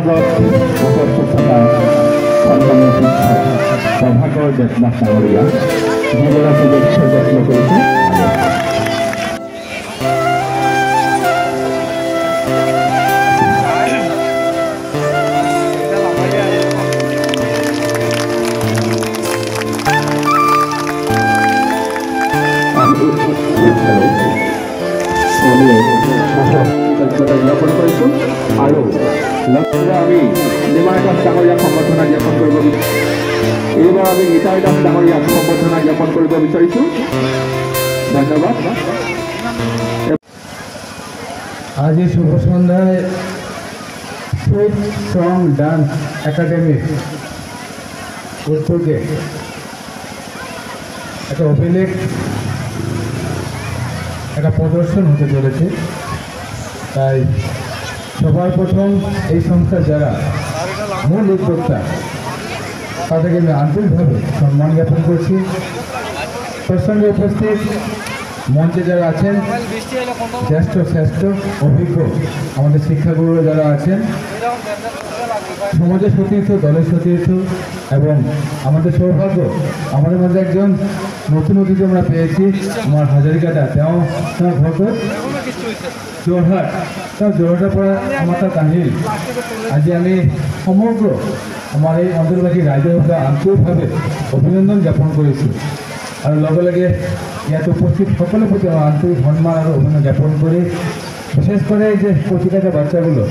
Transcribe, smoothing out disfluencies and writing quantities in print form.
মাজত উপস্থিত থকা সন্মানীয় শিক্ষক প্ৰভাকৰ দেৱনাথ ডাঙৰীয়া যিগৰাকী লক্ষ্য যত্ন কৰিছে। জ্ঞাপন কৰিছোঁ আৰু লগতে আমি নিমাই দাস ডাঙৰীয়াক সম্বৰ্ধনা জ্ঞাপন কৰিব বিচাৰিছোঁ। এইবাৰ আমি নিতাই দাস ডাঙৰীয়াক সম্বৰ্ধনা জ্ঞাপন কৰিব বিচাৰিছোঁ। ধন্যবাদ। আজি শুভ সন্ধ্যায় সুইট সং ডান্স একাডেমি উদ্যোগে একটা অভিলেখ একটা প্রদর্শন হতে চলেছে। তাই সবার প্রথম এই সংস্থার যারা মূল উদ্যোক্তা তাদেরকে আমি আন্তরিকভাবে সম্মান জ্ঞাপন করছি। প্রসঙ্গে উপস্থিত মঞ্চে যারা আছেন জ্যেষ্ঠ শ্রেষ্ঠ অভিজ্ঞ আমাদের শিক্ষাগুরুরা যারা আছেন, সমাজের সতীর্থ দলের সতীর্থ, এবং আমাদের সৌভাগ্য আমাদের মধ্যে একজন নতুন অতিথি আমরা পেয়েছি আমার হাজারিকাটা তেওঁ ভকত যোৰহাট যোৰহাটৰ পৰা আমাৰ তাত আহিল। আজি আমি সমগ্ৰ আমাৰ এই অঞ্চলবাসী ৰাইজৰ পৰা আন্তৰিকভাৱে অভিনন্দন জ্ঞাপন কৰিছোঁ আৰু লগে লগে ইয়াত উপস্থিত সকলেৰ প্ৰতি আমাৰ আন্তৰিক সম্মান আৰ অভিনন্দন জ্ঞাপন কৰি। বিশেষ কৰে এই যে কচিকাচা বাচ্চাগুলো